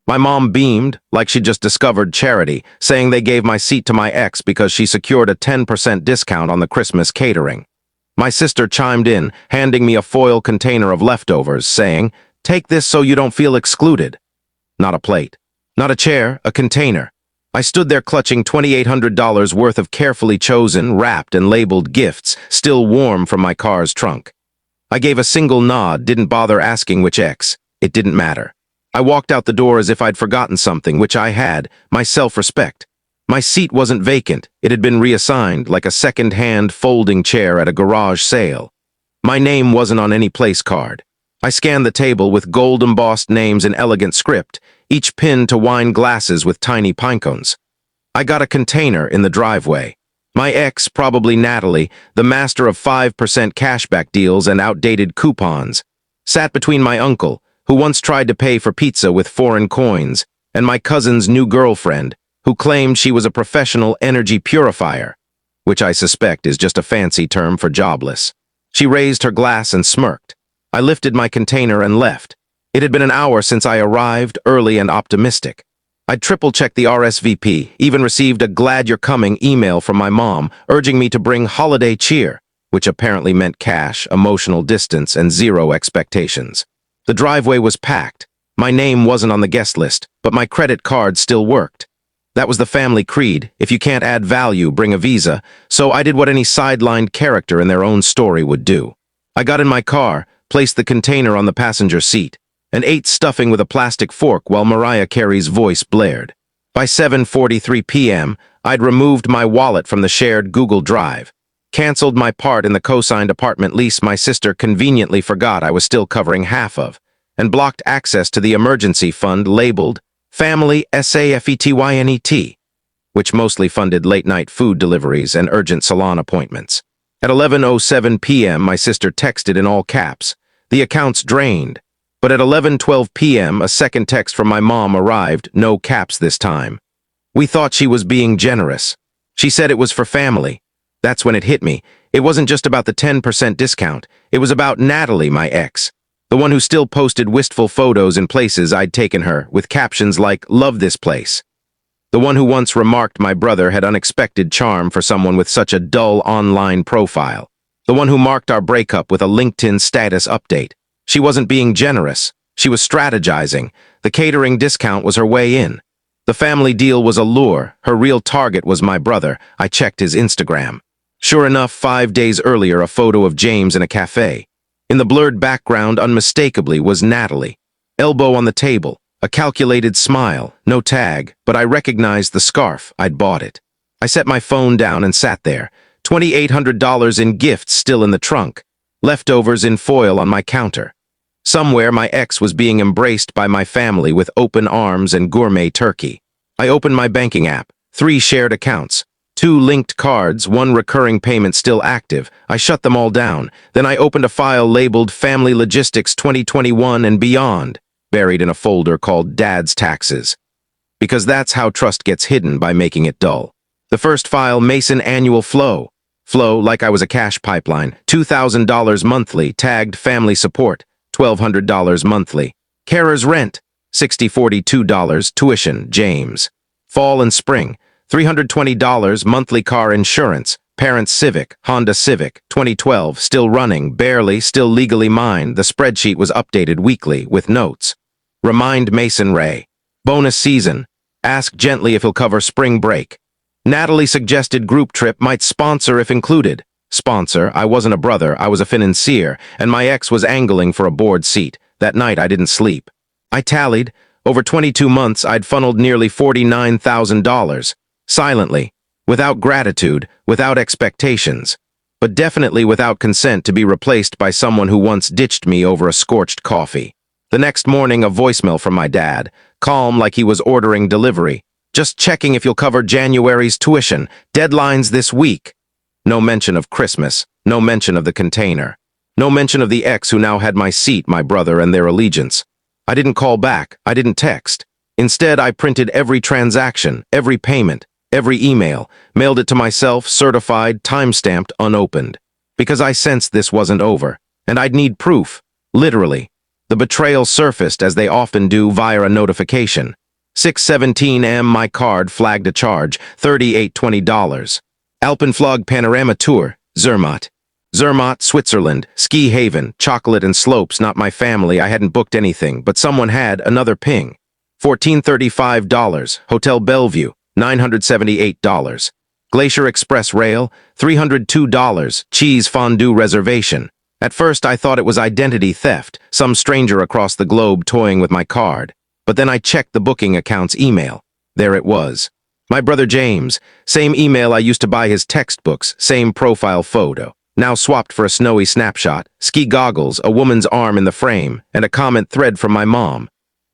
My mom beamed like she'd just discovered charity, saying they gave my seat to my ex because she secured a 10% discount on the Christmas catering. My sister chimed in, handing me a foil container of leftovers, saying, "Take this so you don't feel excluded." Not a plate. Not a chair, a container. I stood there clutching $2,800 worth of carefully chosen, wrapped, and labeled gifts, still warm from my car's trunk. I gave a single nod, didn't bother asking which ex. It didn't matter. I walked out the door as if I'd forgotten something, which I had, my self-respect. My seat wasn't vacant. It had been reassigned, like a second-hand folding chair at a garage sale. My name wasn't on any place card. I scanned the table with gold-embossed names in elegant script, each pinned to wine glasses with tiny pinecones. I got a container in the driveway. My ex, probably Natalie, the master of 5% cashback deals and outdated coupons, sat between my uncle, who once tried to pay for pizza with foreign coins, and my cousin's new girlfriend, who claimed she was a professional energy purifier, which I suspect is just a fancy term for jobless. She raised her glass and smirked. I lifted my container and left. It had been an hour since I arrived, early and optimistic. I'd triple-checked the RSVP, even received a "glad you're coming" email from my mom, urging me to bring holiday cheer, which apparently meant cash, emotional distance, and zero expectations. The driveway was packed. My name wasn't on the guest list, but my credit card still worked. That was the family creed: if you can't add value, bring a visa, so I did what any sidelined character in their own story would do. I got in my car, placed the container on the passenger seat, and ate stuffing with a plastic fork while Mariah Carey's voice blared. By 7:43 p.m., I'd removed my wallet from the shared Google Drive, canceled my part in the co-signed apartment lease my sister conveniently forgot I was still covering half of, and blocked access to the emergency fund labeled Family SAFETYNET, which mostly funded late-night food deliveries and urgent salon appointments. At 11:07 p.m., my sister texted in all caps, "The account's drained." But at 11:12 p.m., a second text from my mom arrived, no caps this time. We thought she was being generous. She said it was for family. That's when it hit me. It wasn't just about the 10% discount. It was about Natalie, my ex. The one who still posted wistful photos in places I'd taken her, with captions like, "Love this place." The one who once remarked my brother had unexpected charm for someone with such a dull online profile. The one who marked our breakup with a LinkedIn status update. She wasn't being generous. She was strategizing. The catering discount was her way in. The family deal was a lure. Her real target was my brother. I checked his Instagram. Sure enough, 5 days earlier, a photo of James in a cafe. In the blurred background, unmistakably, was Natalie. Elbow on the table, a calculated smile, no tag, but I recognized the scarf. I'd bought it. I set my phone down and sat there, $2,800 in gifts still in the trunk, leftovers in foil on my counter. Somewhere, my ex was being embraced by my family with open arms and gourmet turkey. I opened my banking app, 3 shared accounts, 2 linked cards, 1 recurring payment still active. I shut them all down. Then I opened a file labeled Family Logistics 2021 and Beyond, buried in a folder called Dad's Taxes. Because that's how trust gets hidden, by making it dull. The first file, Mason Annual Flow. Flow, like I was a cash pipeline, $2,000 monthly, tagged Family Support, $1,200 monthly. Carer's Rent, $6042, tuition, James. Fall and Spring, $320 monthly car insurance, Parents Civic, Honda Civic, 2012, still running, barely, still legally mine. The spreadsheet was updated weekly, with notes. Remind Mason Ray. Bonus season. Ask gently if he'll cover spring break. Natalie suggested group trip might sponsor if included. Sponsor, I wasn't a brother, I was a financier, and my ex was angling for a board seat. That night I didn't sleep. I tallied. Over 22 months I'd funneled nearly $49,000. Silently. Without gratitude, without expectations. But definitely without consent to be replaced by someone who once ditched me over a scorched coffee. The next morning, a voicemail from my dad, calm like he was ordering delivery. Just checking if you'll cover January's tuition. Deadlines this week. No mention of Christmas. No mention of the container. No mention of the ex who now had my seat, my brother, and their allegiance. I didn't call back. I didn't text. Instead, I printed every transaction, every payment, every email, mailed it to myself, certified, time-stamped, unopened. Because I sensed this wasn't over, and I'd need proof. Literally. The betrayal surfaced as they often do via a notification. 6:17 am my card flagged a charge, $38.20. Alpenflug Panorama Tour, Zermatt. Zermatt, Switzerland, ski haven, chocolate and slopes, not my family, I hadn't booked anything, but someone had, another ping. $1,435, Hotel Bellevue, $978. Glacier Express Rail, $302, cheese fondue reservation. At first I thought it was identity theft, some stranger across the globe toying with my card. But then I checked the booking account's email. There it was. My brother James, same email I used to buy his textbooks, same profile photo. Now swapped for a snowy snapshot, ski goggles, a woman's arm in the frame, and a comment thread from my mom.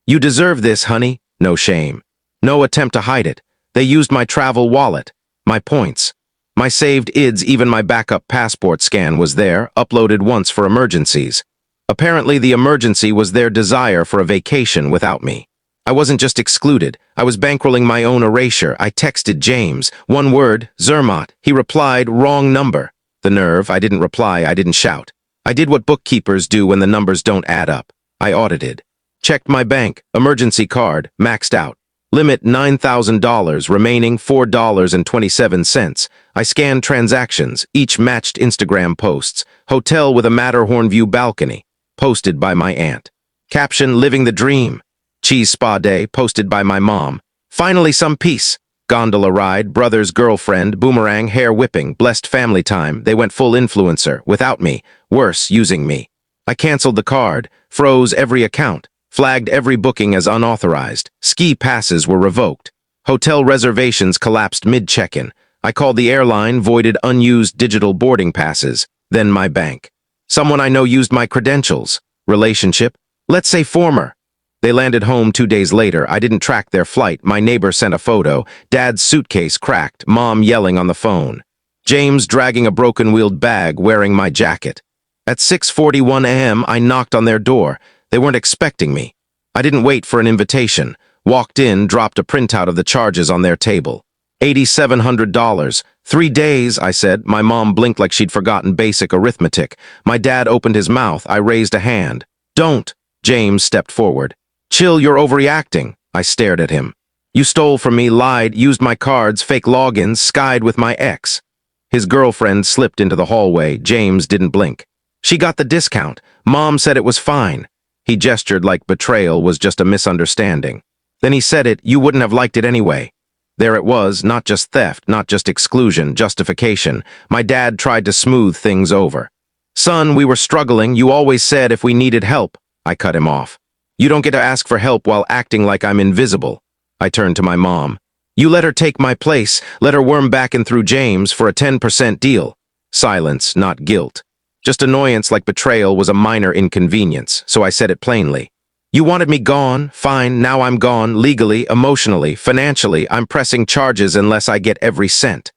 You deserve this, honey. No shame. No attempt to hide it. They used my travel wallet. My points. My saved IDs, even my backup passport scan was there, uploaded once for emergencies. Apparently the emergency was their desire for a vacation without me. I wasn't just excluded, I was bankrolling my own erasure. I texted James, one word, Zermatt. He replied, wrong number. The nerve, I didn't reply, I didn't shout. I did what bookkeepers do when the numbers don't add up. I audited. Checked my bank, emergency card, maxed out. Limit $9,000, remaining $4.27. I scanned transactions, each matched Instagram posts. Hotel with a Matterhorn view balcony, posted by my aunt. Caption, living the dream. Cheese spa day, posted by my mom. Finally some peace. Gondola ride, brother's girlfriend, boomerang, hair whipping, blessed family time. They went full influencer, without me. Worse, using me. I canceled the card, froze every account. Flagged every booking as unauthorized. Ski passes were revoked. Hotel reservations collapsed mid-check-in. I called the airline, voided unused digital boarding passes. Then my bank. Someone I know used my credentials. Relationship? Let's say former. They landed home 2 days later. I didn't track their flight. My neighbor sent a photo. Dad's suitcase cracked. Mom yelling on the phone. James dragging a broken-wheeled bag, wearing my jacket. At 6:41 am, I knocked on their door. They weren't expecting me. I didn't wait for an invitation. Walked in, dropped a printout of the charges on their table. $8,700. 3 days, I said. My mom blinked like she'd forgotten basic arithmetic. My dad opened his mouth. I raised a hand. Don't. James stepped forward. Chill, you're overreacting. I stared at him. You stole from me, lied, used my cards, fake logins, skied with my ex. His girlfriend slipped into the hallway. James didn't blink. She got the discount. Mom said it was fine. He gestured like betrayal was just a misunderstanding. Then he said it, you wouldn't have liked it anyway. There it was, not just theft, not just exclusion, justification. My dad tried to smooth things over. Son, we were struggling, you always said if we needed help. I cut him off. You don't get to ask for help while acting like I'm invisible. I turned to my mom. You let her take my place, let her worm back in through James for a 10% deal. Silence, not guilt. Just annoyance like betrayal was a minor inconvenience, so I said it plainly. You wanted me gone, fine, now I'm gone, legally, emotionally, financially, I'm pressing charges unless I get every cent.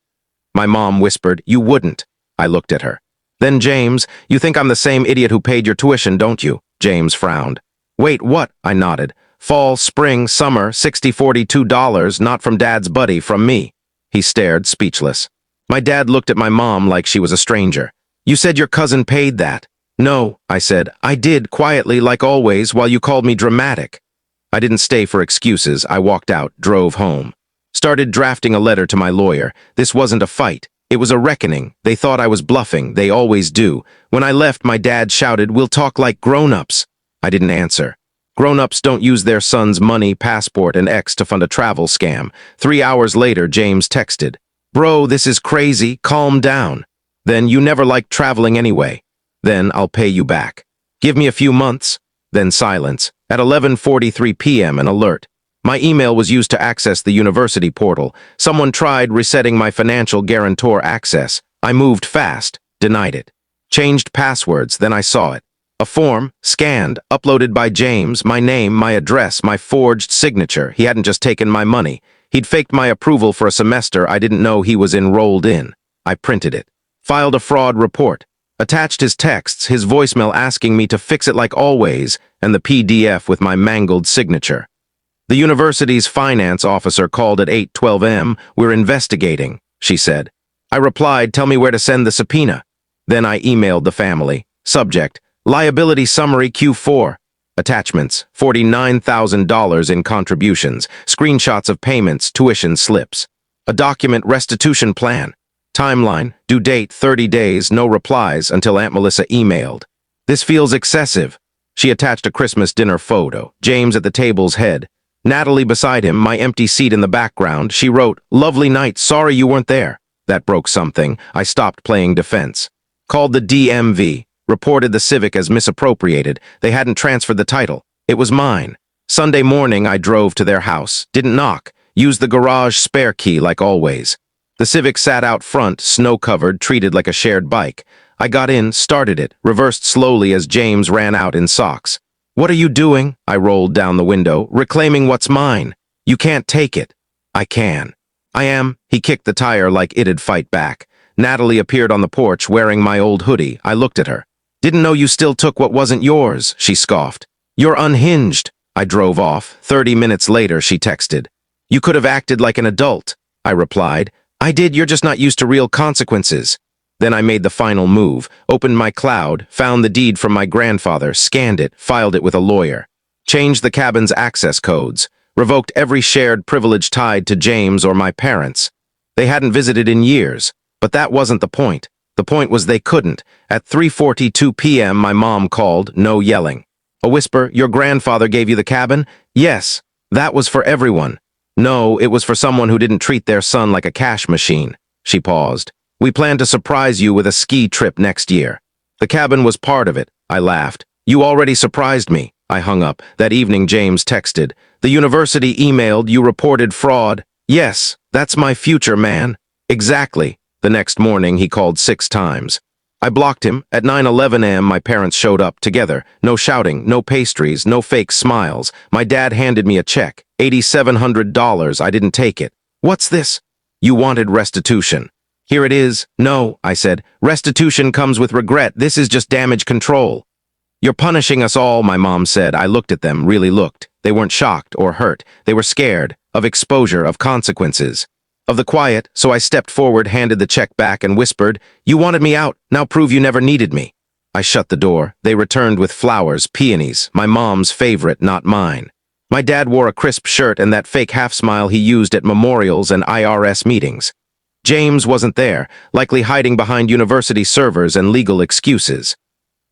My mom whispered, you wouldn't. I looked at her. Then James, you think I'm the same idiot who paid your tuition, don't you? James frowned. Wait, what? I nodded. Fall, spring, summer, $42, not from Dad's buddy, from me. He stared, speechless. My dad looked at my mom like she was a stranger. You said your cousin paid that. No, I said. I did, quietly, like always, while you called me dramatic. I didn't stay for excuses. I walked out, drove home. Started drafting a letter to my lawyer. This wasn't a fight. It was a reckoning. They thought I was bluffing. They always do. When I left, my dad shouted, we'll talk like grown-ups. I didn't answer. Grown-ups don't use their son's money, passport, and ex to fund a travel scam. 3 hours later, James texted, Bro, this is crazy. Calm down. Then you never liked traveling anyway. Then I'll pay you back. Give me a few months. Then silence. At 11:43 p.m. an alert. My email was used to access the university portal. Someone tried resetting my financial guarantor access. I moved fast, denied it. Changed passwords, then I saw it. A form, scanned, uploaded by James, my name, my address, my forged signature. He hadn't just taken my money. He'd faked my approval for a semester I didn't know he was enrolled in. I printed it. Filed a fraud report. Attached his texts, his voicemail asking me to fix it like always, and the PDF with my mangled signature. The university's finance officer called at 8:12 am. We're investigating, she said. I replied, tell me where to send the subpoena. Then I emailed the family. Subject, liability summary Q4. Attachments, $49,000 in contributions, screenshots of payments, tuition slips. A document restitution plan. Timeline, due date 30 days, no replies until Aunt Melissa emailed. This feels excessive. She attached a Christmas dinner photo, James at the table's head. Natalie beside him, my empty seat in the background. She wrote, "Lovely night, sorry you weren't there." That broke something. I stopped playing defense. Called the DMV. Reported the Civic as misappropriated. They hadn't transferred the title. It was mine. Sunday morning, I drove to their house. Didn't knock. Used the garage spare key like always. The Civic sat out front, snow-covered, treated like a shared bike. I got in, started it, reversed slowly as James ran out in socks. "What are you doing?" I rolled down the window. "Reclaiming what's mine. You can't take it." "I can." "I am." He kicked the tire like it'd fight back. Natalie appeared on the porch wearing my old hoodie. I looked at her. "Didn't know you still took what wasn't yours," she scoffed. "You're unhinged." I drove off. 30 minutes later, she texted. "You could have acted like an adult." I replied. "I did, you're just not used to real consequences." Then I made the final move, opened my cloud, found the deed from my grandfather, scanned it, filed it with a lawyer. Changed the cabin's access codes. Revoked every shared privilege tied to James or my parents. They hadn't visited in years, but that wasn't the point. The point was they couldn't. At 3:42 p.m. my mom called, no yelling. A whisper, "Your grandfather gave you the cabin?" "Yes." "That was for everyone." "No, it was for someone who didn't treat their son like a cash machine." She paused. "We plan to surprise you with a ski trip next year." The cabin was part of it. I laughed. "You already surprised me." I hung up. That evening James texted. "The university emailed, you reported fraud." "Yes, that's my future, man." "Exactly." The next morning, he called 6 times. I blocked him. At 9:11 a.m., my parents showed up, together. No shouting, no pastries, no fake smiles. My dad handed me a check. $8,700. I didn't take it. "What's this?" "You wanted restitution." "Here it is." "No," I said. "Restitution comes with regret. This is just damage control." "You're punishing us all," my mom said. I looked at them, really looked. They weren't shocked or hurt. They were scared. Of exposure, of consequences. Of the quiet, so I stepped forward, handed the check back, and whispered, "You wanted me out, now prove you never needed me." I shut the door. They returned with flowers, peonies, my mom's favorite, not mine. My dad wore a crisp shirt and that fake half-smile he used at memorials and IRS meetings. James wasn't there, likely hiding behind university servers and legal excuses.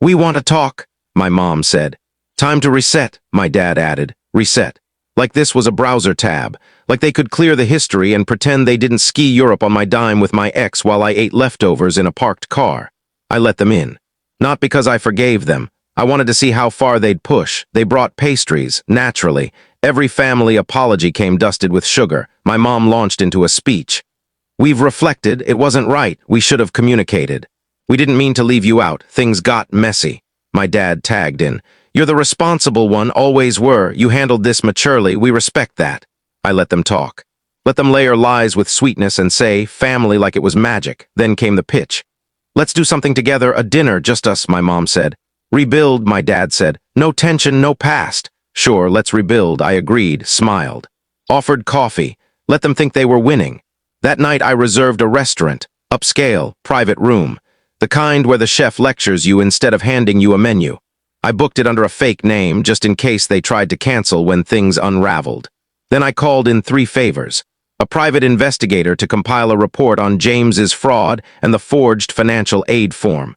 "We want to talk," my mom said. "Time to reset," my dad added. Reset. Like this was a browser tab. Like they could clear the history and pretend they didn't ski Europe on my dime with my ex while I ate leftovers in a parked car. I let them in. Not because I forgave them. I wanted to see how far they'd push. They brought pastries, naturally. Every family apology came dusted with sugar. My mom launched into a speech. "We've reflected. It wasn't right. We should have communicated. We didn't mean to leave you out. Things got messy." My dad tagged in. "You're the responsible one, always were. You handled this maturely. We respect that." I let them talk. Let them layer lies with sweetness and say, family like it was magic. Then came the pitch. "Let's do something together, a dinner, just us," my mom said. "Rebuild," my dad said. "No tension, no past." "Sure, let's rebuild," I agreed, smiled. Offered coffee. Let them think they were winning. That night I reserved a restaurant, upscale, private room. The kind where the chef lectures you instead of handing you a menu. I booked it under a fake name just in case they tried to cancel when things unraveled. Then I called in 3 favors. A private investigator to compile a report on James's fraud and the forged financial aid form.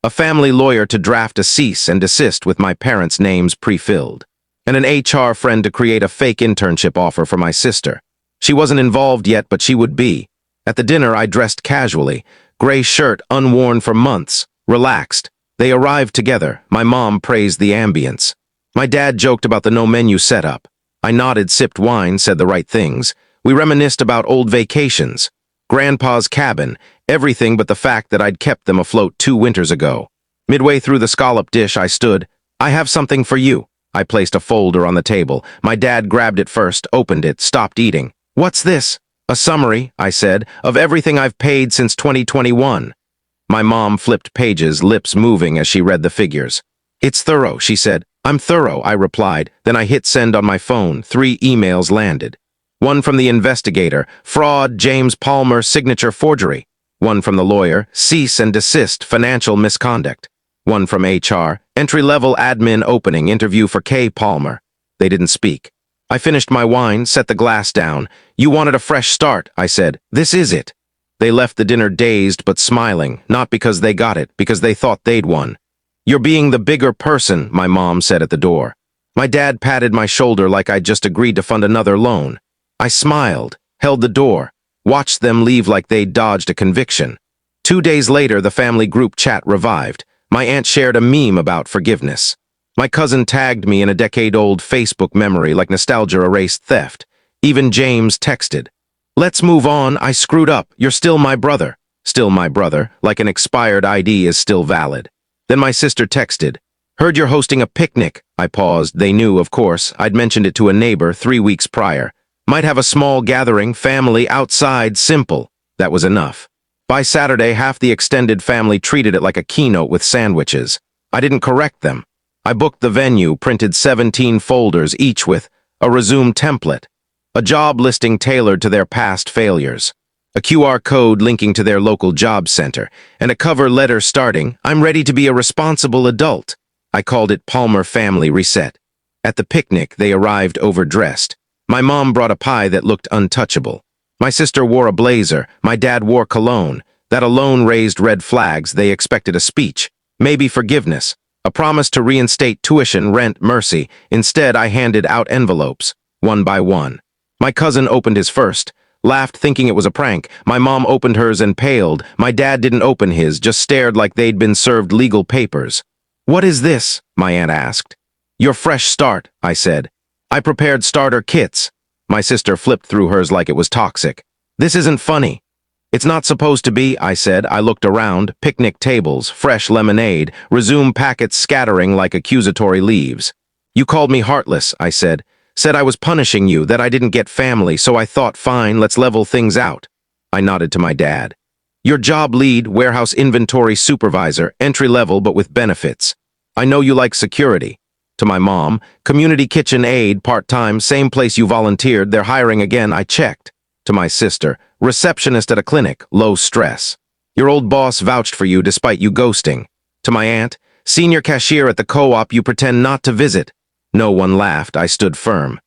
A family lawyer to draft a cease and desist with my parents' names pre-filled. And an HR friend to create a fake internship offer for my sister. She wasn't involved yet, but she would be. At the dinner, I dressed casually. Gray shirt, unworn for months. Relaxed. They arrived together. My mom praised the ambience. My dad joked about the no-menu setup. I nodded, sipped wine, said the right things. We reminisced about old vacations. Grandpa's cabin, everything but the fact that I'd kept them afloat 2 winters ago. Midway through the scallop dish, I stood. "I have something for you." I placed a folder on the table. My dad grabbed it first, opened it, stopped eating. "What's this?" "A summary," I said, "of everything I've paid since 2021. My mom flipped pages, lips moving as she read the figures. "It's thorough," she said. "I'm thorough," I replied. Then I hit send on my phone. 3 emails landed. One from the investigator, fraud, James Palmer, signature forgery. One from the lawyer, cease and desist, financial misconduct. One from HR, entry-level admin opening, interview for Kay Palmer. They didn't speak. I finished my wine, set the glass down. You wanted a fresh start, I said. This is it. They left the dinner dazed but smiling, not because they got it, because they thought they'd won. You're being the bigger person, my mom said at the door. My dad patted my shoulder like I'd just agreed to fund another loan. I smiled, held the door, watched them leave like they'd dodged a conviction. 2 days later, the family group chat revived. My aunt shared a meme about forgiveness. My cousin tagged me in a decade-old Facebook memory like nostalgia erased theft. Even James texted. Let's move on, I screwed up, you're still my brother. Still my brother, like an expired ID is still valid. Then my sister texted. Heard you're hosting a picnic. I paused. They knew, of course. I'd mentioned it to a neighbor 3 weeks prior. Might have a small gathering, family, outside, simple. That was enough. By Saturday, half the extended family treated it like a keynote with sandwiches. I didn't correct them. I booked the venue, printed 17 folders, each with a resume template, a job listing tailored to their past failures, a QR code linking to their local job center, and a cover letter starting, I'm ready to be a responsible adult. I called it Palmer Family Reset. At the picnic, they arrived overdressed. My mom brought a pie that looked untouchable. My sister wore a blazer. My dad wore cologne. That alone raised red flags. They expected a speech, maybe forgiveness, a promise to reinstate tuition, rent, mercy. Instead, I handed out envelopes, one by one. My cousin opened his first, laughed thinking it was a prank. My mom opened hers and paled. My dad didn't open his, just stared like they'd been served legal papers. What is this? My aunt asked. Your fresh start, I said. I prepared starter kits. My sister flipped through hers like it was toxic. This isn't funny. It's not supposed to be, I said. I looked around, picnic tables, fresh lemonade, resume packets scattering like accusatory leaves. You called me heartless, I said. Said I was punishing you, that I didn't get family, so I thought, fine, let's level things out. I nodded to my dad. Your job lead, warehouse inventory supervisor, entry level but with benefits. I know you like security. To my mom, community kitchen aide, part-time, same place you volunteered, they're hiring again, I checked. To my sister, receptionist at a clinic, low stress. Your old boss vouched for you despite you ghosting. To my aunt, senior cashier at the co-op you pretend not to visit. No one laughed, I stood firm.